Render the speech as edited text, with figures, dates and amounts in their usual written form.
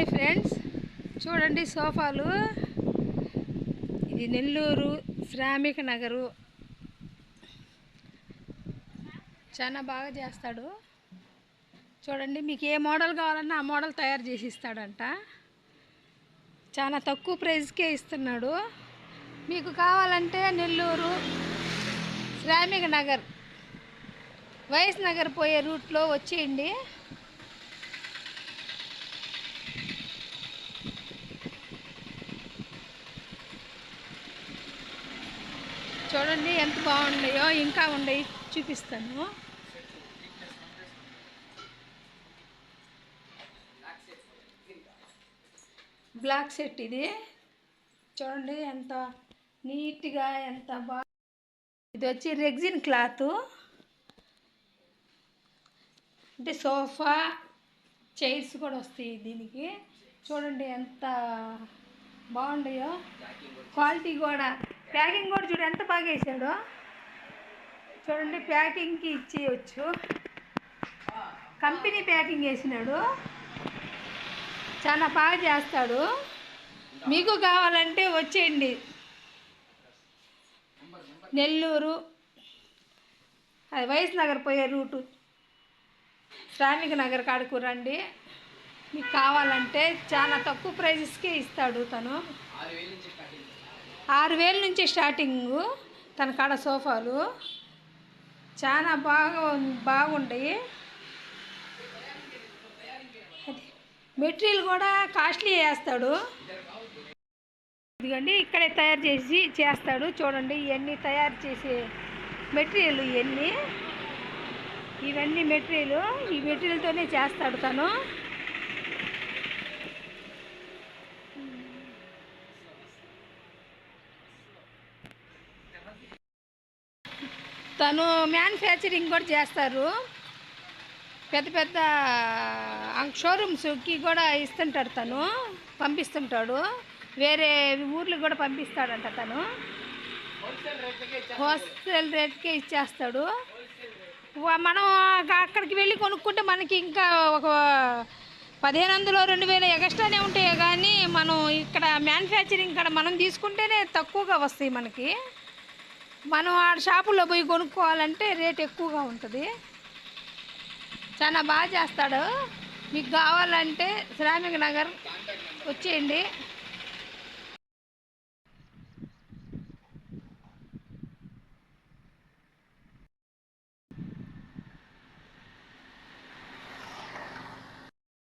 Hi friends, చూడండి సోఫాలు. ఇది నెల్లూరు శ్రామిక నగరు. చాలా బాగా చేస్తాడు. చూడండి, మీకు ఏ మోడల్ కావాలన్నా ఆ మోడల్ తయారు చేసి ఇస్తాడంట. చాలా తక్కువ ప్రైస్కే ఇస్తున్నాడు. మీకు కావాలంటే నెల్లూరు శ్రామిక నగర్, వైఎస్ నగర్ పోయే రూట్లో వచ్చేయండి. చూడండి ఎంత బాగున్నాయో, ఇంకా ఉన్నాయి చూపిస్తాను. బ్లాక్ సెట్ ఇది. చూడండి ఎంత నీట్గా, ఎంత బాగా. ఇది వచ్చి రెగ్జిన్ క్లాత్. అంటే సోఫా చైర్స్ కూడా వస్తాయి దీనికి. చూడండి ఎంత బాగుంటాయో. క్వాలిటీ కూడా, ప్యాకింగ్ కూడా చూడు ఎంత బాగా వేసాడో. చూడండి, ప్యాకింగ్కి ఇచ్చేయచ్చు. కంపెనీ ప్యాకింగ్ వేసినాడు. చాలా బాగా చేస్తాడు. మీకు కావాలంటే వచ్చేయండి. నెల్లూరు అది వైఎస్ నగర్ పోయే రూటు, శ్రామిక నగర్ కాడకు రండి. మీకు కావాలంటే చాలా తక్కువ ప్రైజెస్కే ఇస్తాడు తను. 6,000 నుంచి స్టార్టింగు తన కాడ సోఫాలు. చాలా బాగుంటాయి. మెటీరియల్ కూడా కాస్ట్లీ వేస్తాడు. ఇదిగోండి, ఇక్కడే తయారు చేస్తాడు. చూడండి, ఇవన్నీ తయారు చేసే మెటీరియల్. ఇవన్నీ మెటీరియల్. ఈ మెటీరియల్తోనే చేస్తాడు తను. తను మ్యానుఫ్యాక్చరింగ్ కూడా చేస్తారు. పెద్ద పెద్ద షోరూమ్స్కి కూడా ఇస్తుంటాడు తను, పంపిస్తుంటాడు. వేరే ఊర్లకు కూడా పంపిస్తాడంట తను. హోల్సేల్ రేట్కే ఇచ్చేస్తాడు. మనం అక్కడికి వెళ్ళి కొనుక్కుంటే మనకి ఇంకా ఒక 1,500 2,000 ఎక్స్ట్రానే ఉంటాయి. కానీ మనం ఇక్కడ మ్యానుఫ్యాక్చరింగ్ ఇక్కడ మనం తీసుకుంటేనే తక్కువగా వస్తాయి మనకి. మనం ఆ షాపుల్లో పోయి కొనుక్కోవాలంటే రేట్ ఎక్కువగా ఉంటుంది. చాలా బాగా చేస్తాడు. మీకు కావాలంటే శ్రామిక నగర్ వచ్చేయండి.